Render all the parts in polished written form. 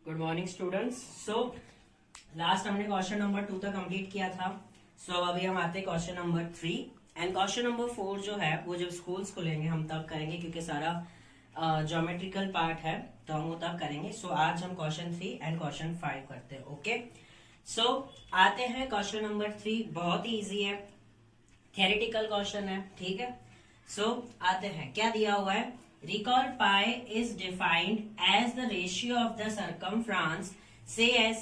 Good morning students. So last हमने question number 2 तक complete किया था। सो अभी हम आते हैं question number 3 and question number 4 जो है वो जब स्कूल्स खुलेंगे हम तब करेंगे, क्योंकि सारा ज्योमेट्रिकल पार्ट है तो हम वो तब करेंगे। सो आज हम क्वेश्चन 3 एंड क्वेश्चन 5 करते हैं। ओके, सो आते हैं क्वेश्चन नंबर 3। बहुत ही इजी है, थ्योरेटिकल क्वेश्चन है, ठीक है। सो आते हैं, क्या दिया हुआ है। Recall pi is defined as the ratio of the circumference, say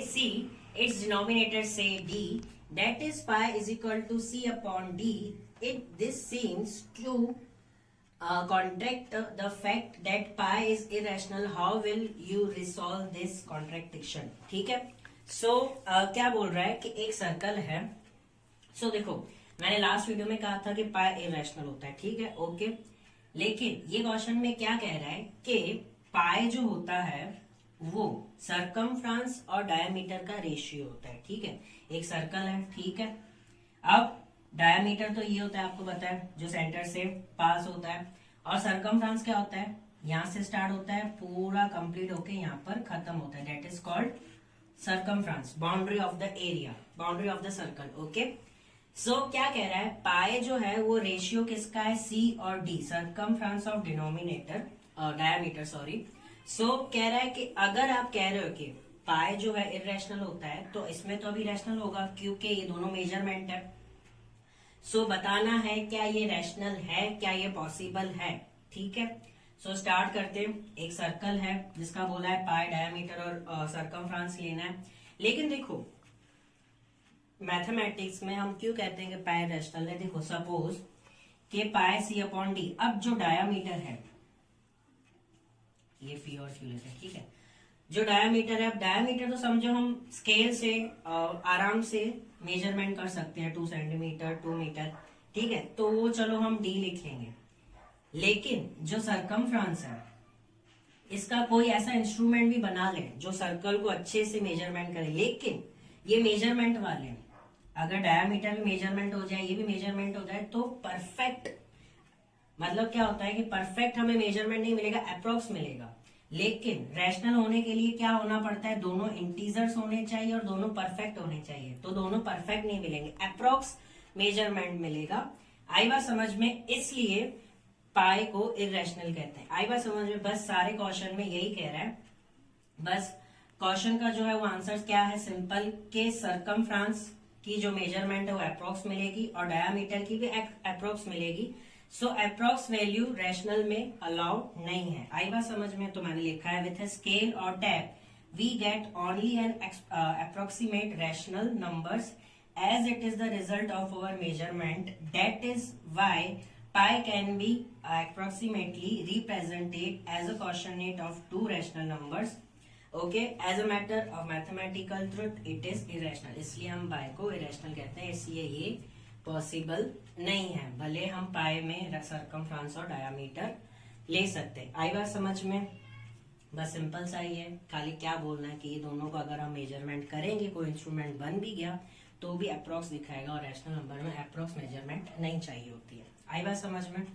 C, its denominator say D, that is pi is equal to C upon D. This seems to contradict the fact that pi is irrational. How will you resolve this contradiction? ठीक है। So क्या बोल रहा है कि एक circle है। So देखो, मैंने लास्ट वीडियो में कहा था कि पाई इरेशनल होता है, ठीक है, ओके। लेकिन ये क्वेश्चन में क्या कह रहा है कि पाई जो होता है वो सरकमफ्रेंस और डायमीटर का रेशियो होता है, ठीक है। एक सर्कल है, ठीक है। अब डायमीटर तो ये होता है, आपको पता है, जो सेंटर से पास होता है, और सरकमफ्रेंस क्या होता है, यहां से स्टार्ट होता है, पूरा कंप्लीट होके यहाँ पर खत्म होता है। That is called circumference, boundary of the area, boundary of the circle, okay. So क्या कह रहा है, पाए जो है वो रेशियो किसका है, सी और D, circumference of denominator, diameter, sorry. So कह रहा है कि अगर आप कह रहे हो कि पाए जो है इरेशनल होता है तो इसमें तो अभी रैशनल होगा, क्योंकि ये दोनों मेजरमेंट है। सो बताना है क्या ये रैशनल है, क्या ये पॉसिबल है, ठीक है। सो स्टार्ट करते हैं। एक सर्कल है जिसका बोला है पाए, डायमीटर और सरकमफ्रेंस लेना है। लेकिन देखो, मैथमेटिक्स में हम क्यों कहते हैं कि पाई रैशनल है। देखो, सपोज के पाई सी अपॉन डी, अब जो डायामीटर है, ये फी और क्यू लेते हैं, ठीक है। जो डायामीटर है, अब डायामीटर तो समझो हम स्केल से आराम से मेजरमेंट कर सकते हैं, 2 सेंटीमीटर 2 मीटर, ठीक है, तो वो चलो हम डी लिख लेंगे। लेकिन जो सरकमफ्रेंस है, इसका कोई ऐसा इंस्ट्रूमेंट भी बना ले जो सर्कल को अच्छे से मेजरमेंट करे। लेकिन ये मेजरमेंट वाले, अगर डायामीटर भी मेजरमेंट हो जाए, ये भी मेजरमेंट हो जाए, तो परफेक्ट, मतलब क्या होता है कि परफेक्ट हमें मेजरमेंट नहीं मिलेगा, अप्रोक्स मिलेगा। लेकिन रैशनल होने के लिए क्या होना पड़ता है, दोनों इंटीजर्स होने चाहिए और दोनों परफेक्ट होने चाहिए। तो दोनों परफेक्ट नहीं मिलेंगे, अप्रोक्स मेजरमेंट मिलेगा। आई बात समझ में, इसलिए पाई को इरेशनल कहते हैं। आई बात समझ में, बस सारे क्वेश्चन में यही कह रहा है। बस क्वेश्चन का जो है वो आंसर क्या है, सिंपल, के सरकमफ्रेंस की जो मेजरमेंट है वो अप्रोक्स मिलेगी और डायामीटर की भी अप्रोक्स मिलेगी। सो अप्रोक्स वैल्यू रैशनल में अलाउड नहीं है। आई बात समझ में, तो मैंने लिखा है विथ स्केल और tape we get only an approximate rational numbers as it is the result of our measurement. That is why pi can be approximately represented as a coordinate of 2 rational numbers. Okay, as a matter of mathematical truth it is irrational. इसलिए हम पाई को irrational कहते हैं, इसलिए ये possible नहीं है, भले हम पाई में सरकमफ्रेंस और डायामीटर ले सकते हैं। आई बात समझ में, बस सिंपल सा ही है। खाली क्या बोलना है कि ये दोनों को अगर हम मेजरमेंट करेंगे, कोई इंस्ट्रूमेंट बन भी गया तो भी अप्रोक्स दिखाएगा, और रैशनल नंबर में अप्रोक्स मेजरमेंट नहीं चाहिए होती है। आई बात समझ में।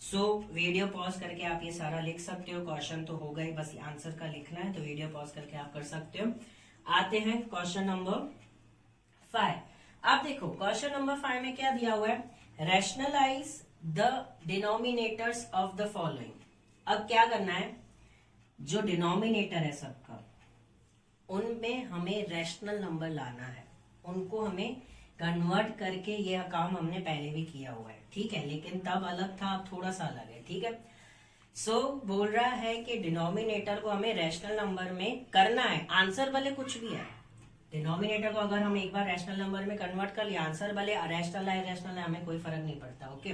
सो वीडियो पॉज करके आप ये सारा लिख सकते हो। क्वेश्चन तो होगा ही, बस आंसर का लिखना है, तो वीडियो पॉज करके आप कर सकते हो। आते हैं क्वेश्चन नंबर 5। अब देखो, क्वेश्चन नंबर 5 में क्या दिया हुआ है, rationalise the denominators of the following. अब क्या करना है, जो डिनोमिनेटर है सबका, उनमें हमें रैशनल नंबर लाना है, उनको हमें कन्वर्ट करके। ये काम हमने पहले भी किया हुआ है, ठीक है, लेकिन तब अलग था, अब थोड़ा सा अलग है, ठीक है। सो बोल रहा है कि डिनोमिनेटर को हमें रैशनल नंबर में करना है। आंसर भले कुछ भी है, डिनोमिनेटर को अगर हम एक बार रैशनल नंबर में कन्वर्ट कर लिया, आंसर भले रैशनल है रैशनल है, हमें कोई फर्क नहीं पड़ता, ओके।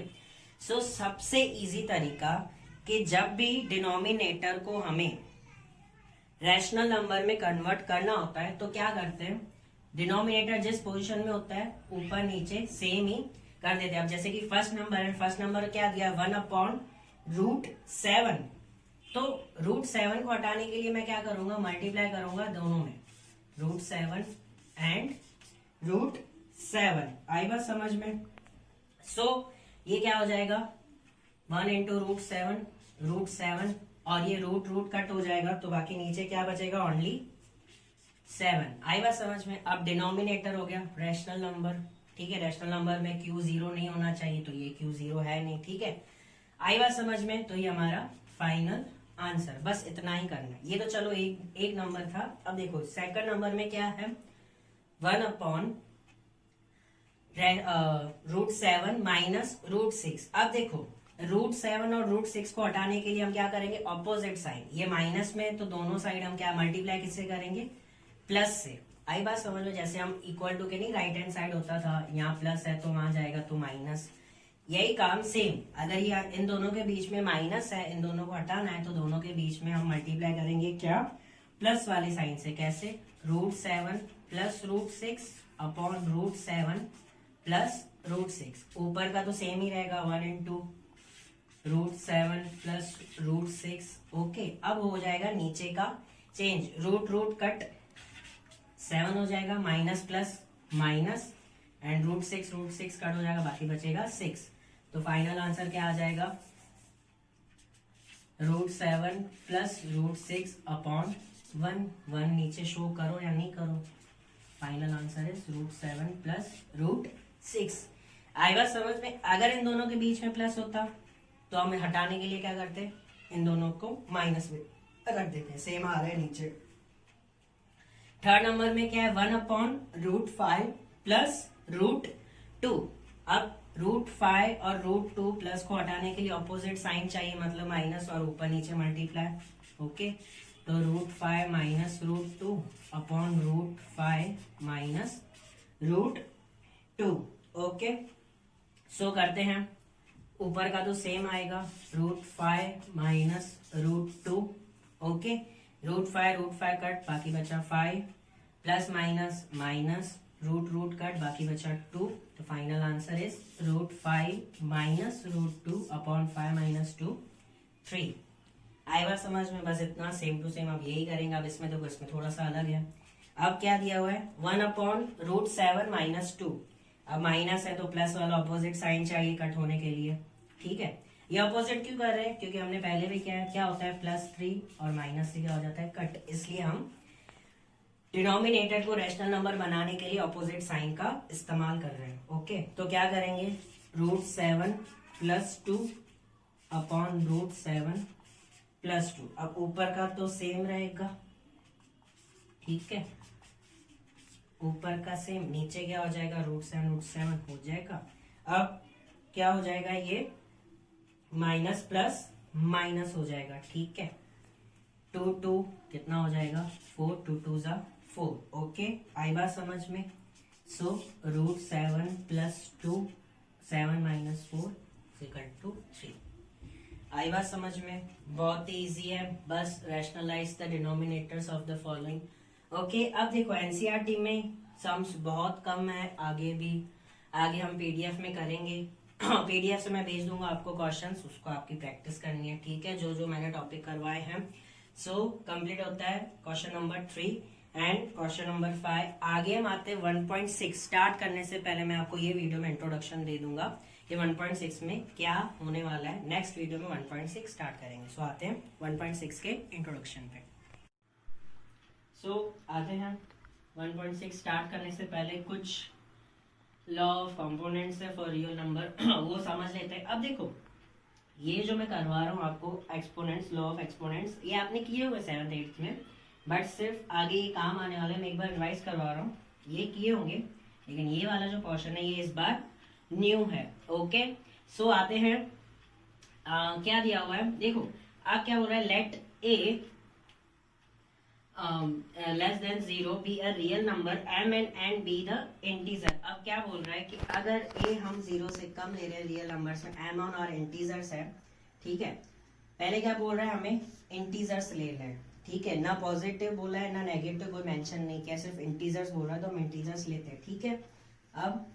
सो सबसे इजी तरीका कि जब भी डिनोमिनेटर को हमें रैशनल नंबर में कन्वर्ट करना होता है तो क्या करते हैं, डिनोमिनेटर जिस पोजीशन में होता है ऊपर नीचे सेम ही कर देते हैं। अब जैसे कि फर्स्ट नंबर है, फर्स्ट नंबर क्या दिया, 1/√7। तो √7 को हटाने के लिए मैं क्या करूंगा, मल्टीप्लाई करूंगा दोनों में, √7 एंड √7। आई बात समझ में। सो ये क्या हो जाएगा, 1 × √7, √7 और ये रूट रूट कट हो जाएगा, तो बाकी नीचे क्या बचेगा, ओनली 7। आई बात समझ में। अब डिनोमिनेटर हो गया रैशनल नंबर, ठीक है, रैशनल नंबर में क्यू 0 नहीं होना चाहिए, तो ये क्यू 0 है नहीं, ठीक है, आई बात समझ में। तो ये हमारा फाइनल आंसर, बस इतना ही करना है। ये तो चलो एक नंबर था। अब देखो सेकंड नंबर में क्या है, 1/√7 माइनस √6। अब देखो √7 और √6 को हटाने के लिए हम क्या करेंगे, ऑपोजिट साइन, ये माइनस में, तो दोनों साइड हम क्या मल्टीप्लाई किससे करेंगे, प्लस से। आई बात समझ लो, जैसे हम इक्वल टू के नहीं राइट हैंड साइड होता था, यहाँ प्लस है तो वहां जाएगा तो माइनस, यही काम सेम। अगर ये इन दोनों के बीच में माइनस है, इन दोनों को हटाना है, तो दोनों के बीच में हम मल्टीप्लाई करेंगे क्या, प्लस वाले साइन से। कैसे, √7 प्लस √6 अपॉन √7 प्लस √6, ऊपर का तो सेम ही रहेगा 1 into √7 प्लस √6। ओके, अब हो जाएगा नीचे का चेंज, रूट कट 7 हो जाएगा, minus plus minus, and √6 cut हो जाएगा, बाकी बचेगा 6। तो फाइनल आंसर क्या आ जाएगा, √7 प्लस √6 अपॉन 1 नीचे शो करो या नहीं करो, फाइनल आंसर है √7 प्लस √6। आई बात समझ में। अगर इन दोनों के बीच में प्लस होता तो हम हटाने के लिए क्या करते, इन दोनों को माइनस में रख देते हैं, सेम आ रहा है नीचे। थर्ड नंबर में क्या है, 1/√5 प्लस √2। अब √5 और √2 प्लस को हटाने के लिए ऑपोजिट साइन चाहिए, मतलब माइनस और ऊपर नीचे मल्टीप्लाई। ओके, तो √5 माइनस √2 अपॉन √5 माइनस √2। ओके, सो करते हैं, ऊपर का तो सेम आएगा, √5 माइनस √2। ओके, √5 कट, बाकी बचा 5, plus minus minus, root cut, बाकी बचा 2। तो final answer is √5 minus √2 upon 5 minus 2 3। आई बात समझ में, बस इतना, सेम टू सेम अब यही करेंगे। अब इसमें देखो, इसमें थोड़ा सा अलग है। अब क्या दिया हुआ है, 1/√7 माइनस 2। अब माइनस है तो प्लस वाला ऑपोजिट साइन चाहिए कट होने के लिए, ठीक है। ये ऑपोजिट क्यों कर रहे हैं, क्योंकि हमने पहले भी क्या होता है, +3 और माइनस से क्या हो जाता है, कट, इसलिए हम डिनोमिनेटर को रैशनल नंबर बनाने के लिए ऑपोजिट साइन का इस्तेमाल कर रहे हैं। ओके, तो क्या करेंगे, √7 प्लस 2 अपॉन √7 प्लस 2। अब ऊपर का तो सेम रहेगा, ठीक है, ऊपर का सेम, नीचे क्या हो जाएगा, √7 हो जाएगा। अब क्या हो जाएगा, ये माइनस प्लस माइनस हो जाएगा, ठीक है, 2 कितना हो जाएगा, 4, 2 2 = 4। ओके, आई बात समझ में। सो √7 प्लस 2, 7 माइनस 4 = 3। आई बात समझ में, बहुत ही इजी है, बस rationalise the denominators of the following. Okay, अब देखो एनसीईआरटी में सम्स बहुत कम है, आगे हम पीडीएफ में करेंगे। पीडीएफ से मैं भेज दूंगा आपको क्वेश्चंस, उसको आपकी प्रैक्टिस करनी है, ठीक है, जो मैंने टॉपिक करवाए हैं। सो कंप्लीट होता है question number 3 and question number 5। आगे हम आते हैं 1.6। स्टार्ट करने से पहले मैं आपको ये वीडियो में इंट्रोडक्शन दे दूंगा कि 1.6 में क्या होने वाला है। नेक्स्ट वीडियो में 1.6 स्टार्ट करेंगे। सो आते हैं 1.6 के इंट्रोडक्शन पे। सो आते हैं 1.6 स्टार्ट करने से पहले कुछ लॉ ऑफ कंपोनेंट्स है फॉर रियल नंबर, वो समझ लेते हैं। अब देखो, ये जो मैं करवा रहा हूँ आपको एक्सपोनेंट्स, लॉ ऑफ एक्सपोनेंट्स, ये आपने किए हुए 7th 8th में, बट सिर्फ आगे ये काम आने वाले, मैं एक बार रिवाइज करवा रहा हूँ। ये किए होंगे, लेकिन ये वाला जो पोर्शन है ये इस बार न्यू है। ओके, सो आते हैं, क्या दिया हुआ है, देखो आप क्या बोल रहा है, let a less than 0 b a real number m and b the integer. अब क्या बोल रहा है कि अगर a हम 0 से कम ले रहे हैं रियल नंबर्स में, m और इंटीजर्स है, ठीक है। पहले क्या बोल रहा है, हमें इंटीजर्स ले रहे हैं, ठीक है, ना पॉजिटिव बोला है ना नेगेटिव, कोई मेंशन नहीं किया, सिर्फ इंटीजर्स बोल रहा है, तो हम इंटीजर्स लेते हैं, ठीक है। अब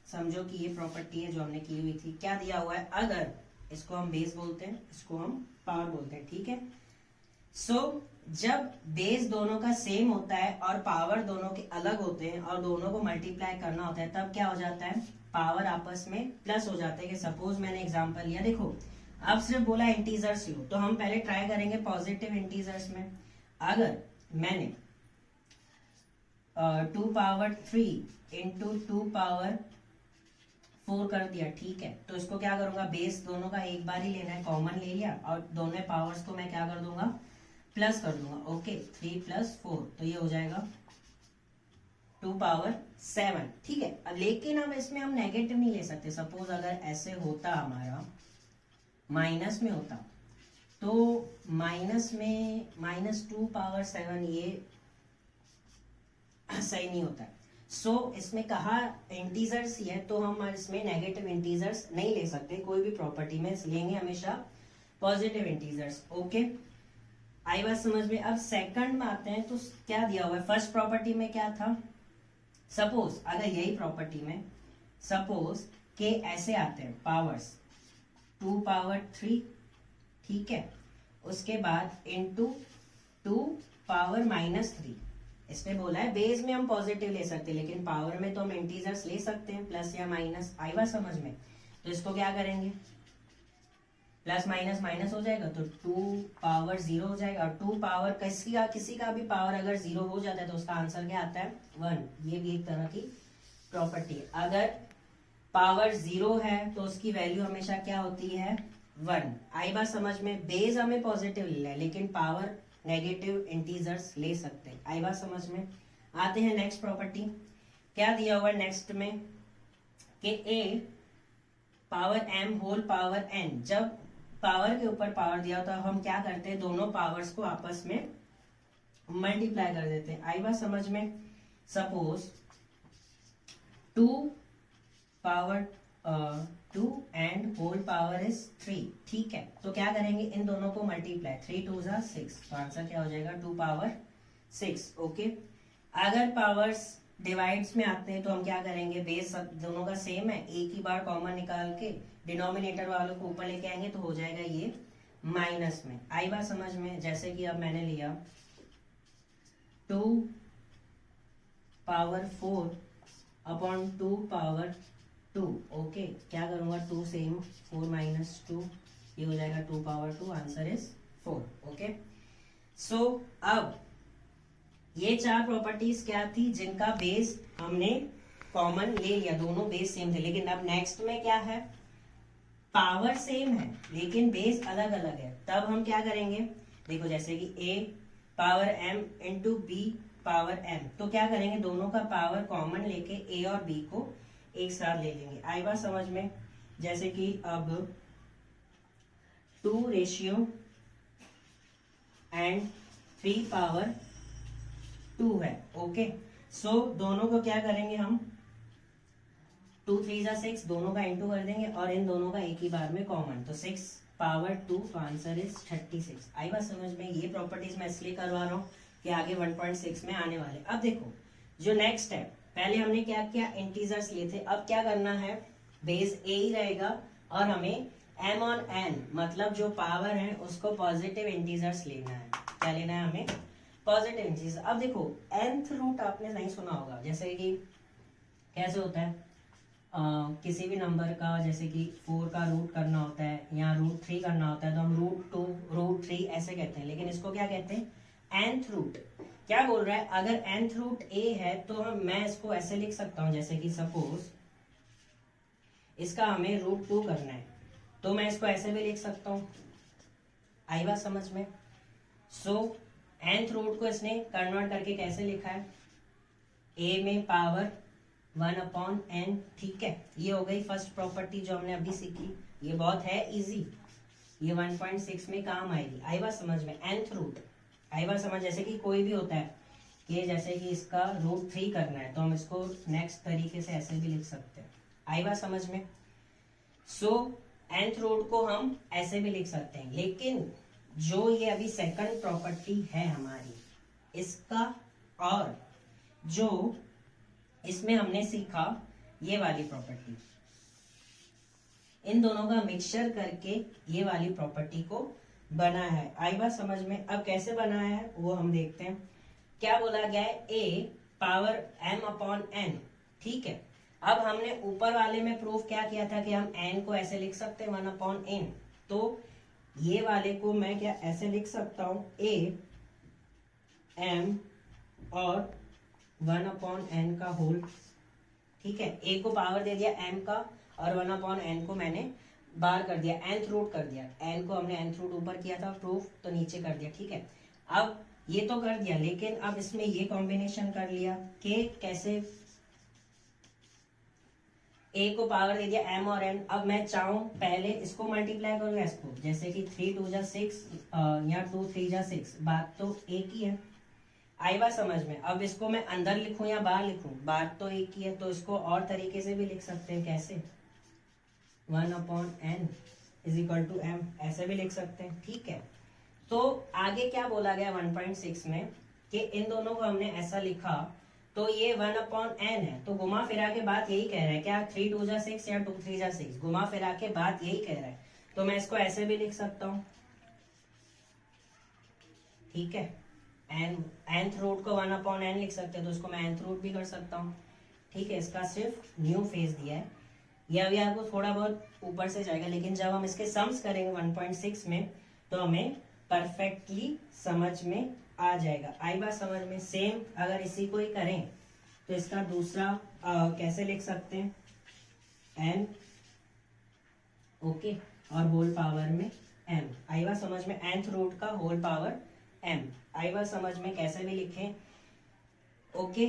समझो कि ये प्रॉपर्टी है जो हमने की हुई थी। क्या दिया हुआ है, अगर इसको हम बेस बोलते हैं, इसको हम पावर बोलते हैं, ठीक है। सो जब बेस दोनों का सेम होता है और पावर दोनों के अलग होते हैं और दोनों को मल्टीप्लाई करना होता है, तब क्या हो जाता है, पावर आपस में प्लस हो जाता है। कि सपोज मैंने एग्जांपल लिया, देखो अब सिर्फ बोला इंटीजर्स लो, तो हम पहले ट्राई करेंगे पॉजिटिव इंटीजर्स में। अगर मैंने 2 पावर 3 इंटू 2 पावर 4 कर दिया, ठीक है, तो इसको क्या करूंगा, बेस दोनों का एक बार ही लेना है, कॉमन ले लिया और दोनों पावर्स को मैं क्या कर दूंगा, प्लस कर दूंगा। ओके, 3 + 4 तो ये हो जाएगा 2 पावर 7, ठीक है। लेकिन अब इसमें हम नेगेटिव नहीं ले सकते। सपोज अगर ऐसे होता, हमारा माइनस में होता, तो माइनस में -2 पावर 7 ये सही नहीं होता है। सो इसमें कहा इंटीजर्स ही है, तो हम इसमें नेगेटिव इंटीजर्स नहीं ले सकते, कोई भी प्रॉपर्टी में लेंगे हमेशा पॉजिटिव इंटीजर्स। ओके, आई बात समझ में। अब सेकंड में आते हैं, तो क्या दिया हुआ है, फर्स्ट प्रॉपर्टी में क्या था, सपोज अगर यही प्रॉपर्टी में सपोज के ऐसे आते हैं पावर्स 2 पावर 3, ठीक है, उसके बाद इंटू 2 पावर -3। इसने बोला है बेस में हम पॉजिटिव ले सकते हैं, लेकिन पावर में तो हम इंटीजर्स ले सकते हैं, प्लस या माइनस। आई बात समझ में। तो इसको क्या करेंगे, प्लस माइनस माइनस हो जाएगा, तो 2 पावर 0 हो जाएगा। और 2 पावर किसी का भी पावर अगर 0 हो जाता है तो उसका आंसर क्या आता है, 1। ये भी एक तरह की प्रॉपर्टी है। अगर पावर 0 है तो उसकी वैल्यू हमेशा क्या होती है, 1। आई बात समझ में। बेस हमें पॉजिटिव लेना है, लेकिन पावर नेगेटिव इंटीजर्स ले सकते हैं। आई बात समझ में। आते हैं नेक्स्ट प्रॉपर्टी, क्या दिया हुआ है नेक्स्ट में, कि a power m whole power n। जब पावर के ऊपर पावर दिया होता है, हम क्या करते हैं, दोनों पावर्स को आपस में मल्टीप्लाई कर देते हैं। आई बात समझ में। Suppose 2 power 2 and whole power is 3, ठीक है, तो क्या करेंगे, इन दोनों को मल्टीप्लाई, 3 2 = 6, तो आंसर क्या हो जाएगा, 2 पावर 6। ओके, अगर पावर्स डिवाइड्स में आते हैं तो हम क्या करेंगे, बेस दोनों का सेम है, एक ही बार कॉमन निकाल के डिनोमिनेटर वालों को ऊपर लेके आएंगे, तो हो जाएगा ये माइनस में। आई बात समझ में। जैसे कि अब मैंने लिया 2 पावर 4 अपॉन 2 पावर 2। ओके, क्या करूंगा, 2 सेम, 4 - 2, ये हो जाएगा 2 पावर 2, आंसर इज 4। ओके, सो अब ये 4 प्रॉपर्टीज क्या थी, जिनका बेस हमने कॉमन ले लिया, दोनों बेस सेम थे। लेकिन अब नेक्स्ट में क्या है, पावर सेम है लेकिन बेस अलग अलग है। तब हम क्या करेंगे, देखो जैसे कि a power m into b power m, तो क्या करेंगे, दोनों का पावर कॉमन लेके a और b को एक साथ ले लेंगे। आई बात समझ में। जैसे कि अब 2 एंड 3 पावर 2 है। ओके, सो दोनों को क्या करेंगे हम, 2 3 = 6, दोनों का इंटू कर देंगे और इन दोनों का एक ही बार में कॉमन, तो 6 पावर 2, तो आंसर इज 36। आई बात समझ में। ये प्रॉपर्टीज मैं इसलिए करवा रहा हूँ कि आगे 1.6 में आने वाले। अब देखो जो नेक्स्ट है, पहले हमने क्या किया, इंटीजर्स लिए थे, अब क्या करना है, बेस a ही रहेगा और हमें m और n मतलब जो पावर है उसको पॉजिटिव इंटीजर्स लेना है। क्या लेना है हमें, पॉजिटिव इंटीजर्स। अब देखो nth रूट आपने नहीं सुना होगा, जैसे कि कैसे होता है, किसी भी नंबर का, जैसे कि 4 का रूट करना होता है या √3 करना होता है, तो हम √2 √3 ऐसे कहते हैं। लेकिन इसको क्या कहते हैं, nth रूट। क्या बोल रहा है, अगर nth रूट a है तो मैं इसको ऐसे लिख सकता हूं, जैसे कि सपोज इसका हमें √2 करना है, तो मैं इसको ऐसे भी लिख सकता हूं। आई बात समझ में। सो nth रूट को इसने कन्वर्ट करके कैसे लिखा है, a में पावर 1/n, ठीक है। ये हो गई फर्स्ट प्रॉपर्टी जो हमने अभी सीखी। ये बहुत है इजी, ये 1.6 में काम आएगी। आई बात समझ में। nth रूट, आई बात समझ। जैसे कि कोई भी होता है कि जैसे कि इसका √3 करना है, तो हम इसको नेक्स्ट तरीके से ऐसे भी लिख सकते हैं। आई बात समझ में। सो nth रूट को हम ऐसे भी लिख सकते हैं, लेकिन जो ये अभी सेकंड प्रॉपर्टी है हमारी, इसका और जो इसमें हमने सीखा ये वाली प्रॉपर्टी, इन दोनों का मिक्सचर करके ये वाली प्रॉपर्टी को बना है। आई बात समझ में। अब कैसे बनाया है वो हम देखते हैं। क्या बोला गया है, a पावर m/n, ठीक है। अब हमने ऊपर वाले में प्रूफ क्या किया था कि हम n को ऐसे लिख सकते हैं 1/n, तो ये वाले को मैं क्या ऐसे लिख सकता हूँ, ए एम और 1/n का होल, ठीक है। ए को पावर दे दिया m का और 1/n को मैंने बार कर दिया, nth रूट कर दिया, n को हमने nth रूट ऊपर किया था प्रूफ, तो नीचे कर दिया, ठीक है। अब ये तो कर दिया, लेकिन अब इसमें ये कॉम्बिनेशन कर लिया कि कैसे, a को पावर दे दिया m और n। अब मैं चाहूं पहले इसको मल्टीप्लाई करूंगा इसको, जैसे कि 3 2 जा 6 या 2 3 जा 6, बात तो एक ही है। आई बात समझ में। अब इसको मैं अंदर लिखूं या बाहर लिखूं, बात तो एक ही है, तो इसको और तरीके से भी लिख सकते हैं। कैसे, 1/n = m, ऐसे भी लिख सकते हैं, ठीक है। तो आगे क्या बोला गया 1.6 में कि इन दोनों को हमने ऐसा लिखा, तो ये 1/n है, तो घुमा फिरा के बात यही कह रहा है क्या, 3 2 जा 6 या 2 3 जा 6, घुमा फिरा के बात यही कह रहा है। तो मैं इसको ऐसे भी लिख सकता हूं, ठीक है। nth रूट को 1/n लिख सकते हैं, तो इसको मैं nth रूट भी कर सकता हूँ, ठीक है। इसका सिर्फ न्यू फेज दिया है, ये अभी आपको थोड़ा बहुत ऊपर से जाएगा, लेकिन जब हम इसके सम्स करेंगे 1.6 में तो हमें परफेक्टली समझ में आ जाएगा। आई बात समझ में। सेम अगर इसी को ही करें तो इसका दूसरा कैसे लिख सकते हैं, n, ओके, और होल पावर में m। आई बात समझ में, nth रूट का होल पावर m। आई बात समझ में, कैसे भी लिखें, ओके।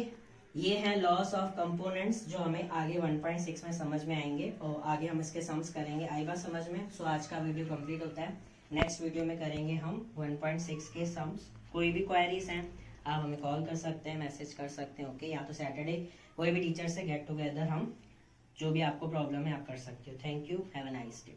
ये है लॉस ऑफ कंपोनेंट्स जो हमें आगे 1.6 में समझ में आएंगे और आगे हम इसके सम्स करेंगे। आई बात समझ में। सो आज का वीडियो कंप्लीट होता है, नेक्स्ट वीडियो में करेंगे हम 1.6 के सम्स। कोई भी क्वेरीज हैं आप हमें कॉल कर सकते हैं, मैसेज कर सकते हैं, ओके। या तो सैटरडे कोई भी टीचर से गेट टुगेदर हम जो भी आपको प्रॉब्लम है आप कर सकते हो। Thank you, have a nice day.